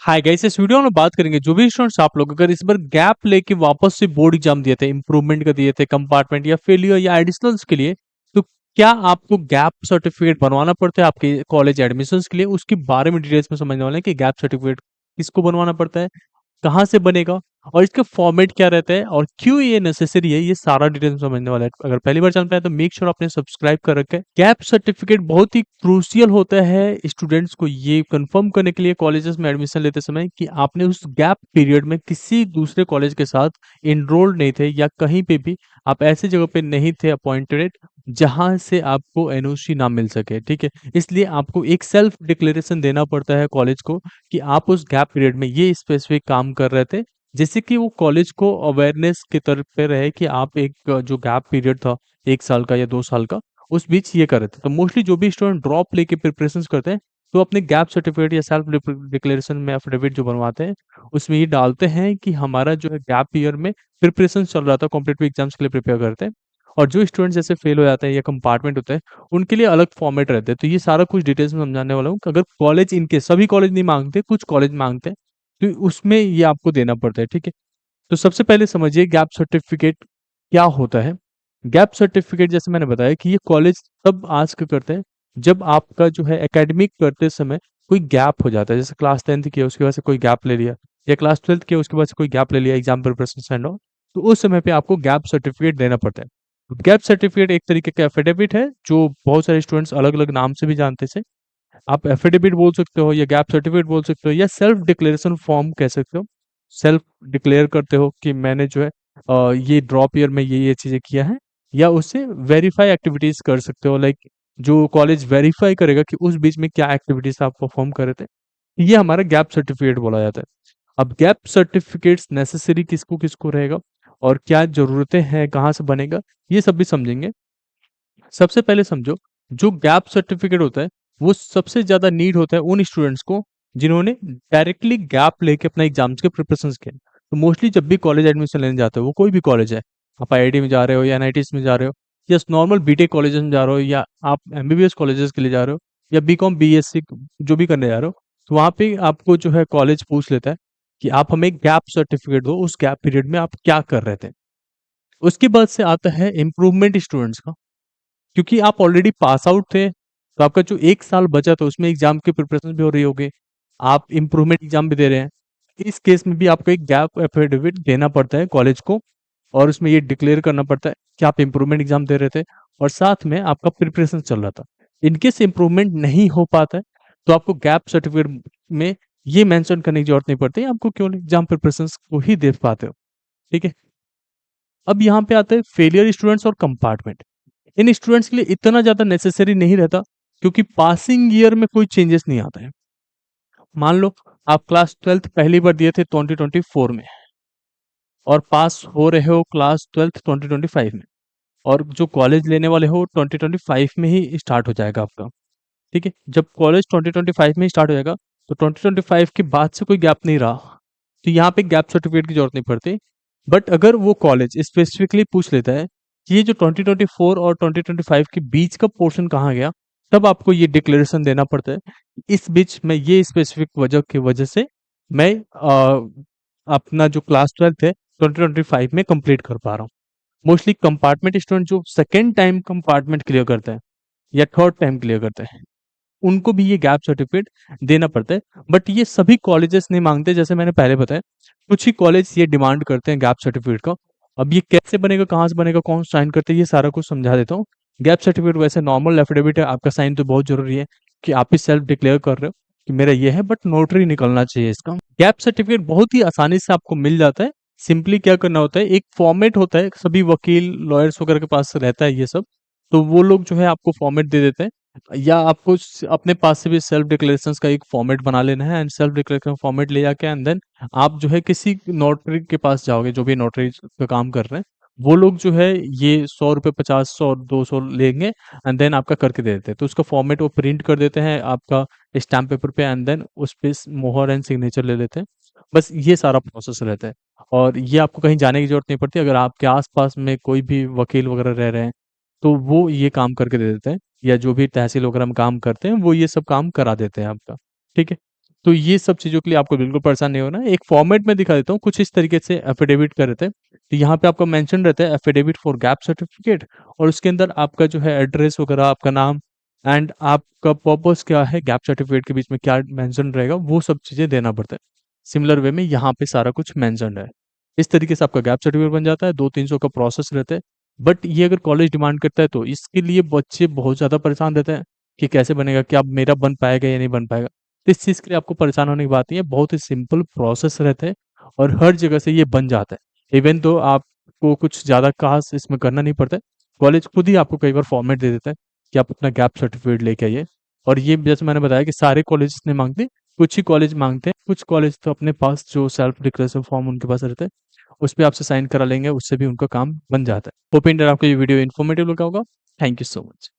Hi guys, इस video में बात करेंगे जो भी स्टूडेंट्स आप लोग अगर इस बार गैप लेके वापस से बोर्ड एग्जाम दिए थे, इंप्रूवमेंट का दिए थे, कंपार्टमेंट या फेलियर या एडिशनल्स के लिए, तो क्या आपको गैप सर्टिफिकेट बनवाना पड़ता है आपके कॉलेज एडमिशन्स के लिए? उसके बारे में डिटेल्स में समझने वाले हैं कि गैप सर्टिफिकेट किसको बनवाना पड़ता है, कहाँ से बनेगा और इसका फॉर्मेट क्या रहता है और क्यों ये नेसेसरी है, ये सारा डिटेल में समझने वाला है। अगर पहली बार चैनल पे आए तो मेक श्योर आपने सब्सक्राइब कर रखा है। गैप सर्टिफिकेट बहुत ही क्रूशियल होता है स्टूडेंट्स को ये कंफर्म करने के लिए कॉलेजेस में एडमिशन लेते समय कि आपने उस गैप पीरियड में किसी दूसरे कॉलेज के साथ इनरोल्ड नहीं थे या कहीं पे भी आप ऐसी जगह पे नहीं थे अपॉइंटेड जहां से आपको एनओसी ना मिल सके। ठीक है, इसलिए आपको एक सेल्फ डिक्लेरेशन देना पड़ता है कॉलेज को कि आप उस गैप पीरियड में ये स्पेसिफिक काम कर रहे थे, जिससे कि वो कॉलेज को अवेयरनेस की तरफ पे रहे कि आप एक जो गैप पीरियड था 1 साल का या 2 साल का, उस बीच ये कर रहे थे। तो मोस्टली जो भी स्टूडेंट ड्रॉप लेके प्रिपरेशन करते हैं तो अपने गैप सर्टिफिकेट या सेल्फ डिक्लेरेशन में एफिडेविट जो बनवाते हैं उसमें ये डालते हैं कि हमारा जो है गैप ईयर में प्रिपरेशन चल रहा था, कॉम्पिटिटिव एग्जाम्स के लिए प्रिपेयर करते हैं। और जो स्टूडेंट जैसे फेल हो जाते हैं या कंपार्टमेंट होते हैं उनके लिए अलग फॉर्मेट रहते हैं। तो ये सारा कुछ डिटेल्स में समझाने वाला हूँ कि अगर कॉलेज इनके सभी कॉलेज नहीं मांगते, कुछ कॉलेज मांगते हैं, तो उसमें ये आपको देना पड़ता है। ठीक है, तो सबसे पहले समझिए गैप सर्टिफिकेट क्या होता है। गैप सर्टिफिकेट जैसे मैंने बताया कि ये कॉलेज तब आस्क करते हैं जब आपका जो है एकेडमिक करते समय कोई गैप हो जाता है, जैसे क्लास 10th किया उसके बाद से कोई गैप ले लिया या क्लास 12th किया उसके बाद से कोई गैप ले लिया एग्जाम प्रिपरेशन एंड ऑल, तो उस समय पे आपको गैप सर्टिफिकेट देना पड़ता है। गैप सर्टिफिकेट एक तरीके का एफिडेविट है जो बहुत सारे स्टूडेंट्स अलग अलग नाम से भी जानते हैं। आप एफिडेविट बोल सकते हो या गैप सर्टिफिकेट बोल सकते हो या सेल्फ डिक्लेरेशन फॉर्म कह सकते हो। सेल्फ डिक्लेयर करते हो कि मैंने जो है ये ड्रॉप ईयर में ये चीजें किया है, या उससे वेरीफाई एक्टिविटीज कर सकते हो, लाइक जो कॉलेज वेरीफाई करेगा कि उस बीच में क्या एक्टिविटीज आप परफॉर्म कर रहे थे, ये हमारा गैप सर्टिफिकेट बोला जाता है। अब गैप सर्टिफिकेट्स नेसेसरी किसको किसको रहेगा और क्या जरूरतें हैं, कहाँ से बनेगा, ये सब भी समझेंगे। सबसे पहले समझो, जो गैप सर्टिफिकेट होता है वो सबसे ज्यादा नीड होता है उन स्टूडेंट्स को जिन्होंने डायरेक्टली गैप लेके अपना एग्जाम्स के प्रिपरेशन किए। तो मोस्टली जब भी कॉलेज एडमिशन लेने जाते हो, वो कोई भी कॉलेज है, आप आईआईटी में जा रहे हो या एनआईटीज में जा रहे हो या नॉर्मल बीटेक कॉलेजेस में जा रहे हो या आप एमबीबीएस कॉलेजेस के लिए जा रहे हो या बीकॉम बीएससी जो भी करने जा रहे हो, तो वहाँ पे आपको जो है कॉलेज पूछ लेता है कि आप हमें गैप सर्टिफिकेट दो, उस गैप पीरियड में आप क्या कर रहे थे। उसके बाद से आता है इम्प्रूवमेंट स्टूडेंट्स का, क्योंकि आप ऑलरेडी पास आउट थे तो आपका जो 1 साल बचा था उसमें एग्जाम की प्रिपरेशन भी हो रही होगी, आप इम्प्रूवमेंट एग्जाम भी दे रहे हैं। इस केस में भी आपको एक गैप एफिडेविट देना पड़ता है कॉलेज को और उसमें ये डिक्लेयर करना पड़ता है कि आप इम्प्रूवमेंट एग्जाम दे रहे थे और साथ में आपका प्रिपरेशन चल रहा था। इनकेस इम्प्रूवमेंट नहीं हो पाता है तो आपको गैप सर्टिफिकेट में ये मेंशन करने की जरूरत नहीं पड़ती, आपको केवल एग्जाम प्रिपरेशन को ही दे पाते हो। ठीक है, अब यहाँ पे आते हैं फेलियर स्टूडेंट्स और कंपार्टमेंट। इन स्टूडेंट्स के लिए इतना ज्यादा नेसेसरी नहीं रहता क्योंकि पासिंग ईयर में कोई चेंजेस नहीं आता है। मान लो आप क्लास 12th पहली बार दिए थे 2024 में और पास हो रहे हो क्लास 12th 2025 में, और जो कॉलेज लेने वाले हो 2025 में ही स्टार्ट हो जाएगा आपका। ठीक है, जब कॉलेज 2025 में ही स्टार्ट हो जाएगा तो 2025 के बाद से कोई गैप नहीं रहा, तो यहाँ पे गैप सर्टिफिकेट की जरूरत नहीं पड़ती। बट अगर वो कॉलेज स्पेसिफिकली पूछ लेता है कि ये जो 2024 और 2025 के बीच का पोर्शन कहाँ गया, तब आपको ये डिक्लेरेशन देना पड़ता है। इस बीच में ये स्पेसिफिक वजह की वजह से मैं अपना जो क्लास 12th है 2025 में कंप्लीट कर पा रहा हूँ। मोस्टली कंपार्टमेंट स्टूडेंट जो सेकेंड टाइम कंपार्टमेंट क्लियर करते हैं या थर्ड टाइम क्लियर करते हैं, उनको भी ये गैप सर्टिफिकेट देना पड़ता है। बट ये सभी कॉलेजेस नहीं मांगते, जैसे मैंने पहले बताया, कुछ ही कॉलेज ये डिमांड करते हैं गैप सर्टिफिकेट का। अब ये कैसे बनेगा, कहाँ से बनेगा, कौन साइन करते हैं, ये सारा कुछ समझा देता हूँ। गैप सर्टिफिकेट वैसे नॉर्मल एफिडेविट है, आपका साइन तो बहुत जरूरी है कि आप ही सेल्फ डिक्लेयर कर रहे हो कि मेरा ये है, बट नोटरी निकलना चाहिए इसका। गैप सर्टिफिकेट बहुत ही आसानी से आपको मिल जाता है। सिंपली क्या करना होता है, एक फॉर्मेट होता है, सभी वकील लॉयर्स वगैरह के पास रहता है ये सब, तो वो लोग जो है आपको फॉर्मेट दे देते हैं, या आपको अपने पास से भी सेल्फ डिक्लेरेशन का एक फॉर्मेट बना लेना है एंड सेल्फ डिक्लेरेशन फॉर्मेट ले जाके एंड देन आप जो है किसी नोटरी के पास जाओगे, जो भी नोटरी का काम कर रहे हैं, वो लोग जो है ये 100 रुपये 50 100 200 लेंगे एंड देन आपका करके दे देते हैं। तो उसका फॉर्मेट वो प्रिंट कर देते हैं आपका स्टैम्प पेपर पे एंड देन उस पे मोहर एंड सिग्नेचर ले लेते हैं। बस ये सारा प्रोसेस रहता है और ये आपको कहीं जाने की जरूरत नहीं पड़ती। अगर आपके आसपास में कोई भी वकील वगैरह रह रहे हैं तो वो ये काम करके दे देते हैं, या जो भी तहसील वगैरह में काम करते हैं वो ये सब काम करा देते हैं आपका। ठीक है, तो ये सब चीज़ों के लिए आपको बिल्कुल परेशान नहीं होना है। एक फॉर्मेट में दिखा देता हूँ, कुछ इस तरीके से एफिडेविट का रहता है। तो यहाँ पे आपका मेंशन रहता है एफिडेविट फॉर गैप सर्टिफिकेट, और उसके अंदर आपका जो है एड्रेस वगैरह, आपका नाम एंड आपका पर्पस क्या है, गैप सर्टिफिकेट के बीच में क्या मेंशन रहेगा, वो सब चीज़ें देना पड़ता है। सिमिलर वे में यहाँ पे सारा कुछ मेंशन्ड है। इस तरीके से आपका गैप सर्टिफिकेट बन जाता है। 2-300 का प्रोसेस रहता है। बट ये अगर कॉलेज डिमांड करता है तो इसके लिए बच्चे बहुत ज़्यादा परेशान रहते हैं कि कैसे बनेगा, क्या मेरा बन पाएगा या नहीं बन पाएगा। तो इस चीज़ के लिए आपको परेशान होने की बात नहीं है, बहुत ही सिंपल प्रोसेस रहता है और हर जगह से ये बन जाता है। इवन तो आपको कुछ ज़्यादा खास इसमें करना नहीं पड़ता है, कॉलेज खुद ही आपको कई बार फॉर्मेट दे देता है कि आप अपना गैप सर्टिफिकेट लेके आइए। और ये जैसे मैंने बताया कि सारे कॉलेजेस नहीं माँगते, कुछ ही कॉलेज माँगते हैं, कुछ कॉलेज तो अपने पास जो सेल्फ डिक्लेरेशन फॉर्म उनके पास रहता है, उस पे आपसे साइन करा लेंगे, उससे भी उनका काम बन जाता है। होप इन दैट आपको ये वीडियो इन्फॉर्मेटिव लगा होगा। Thank you so much.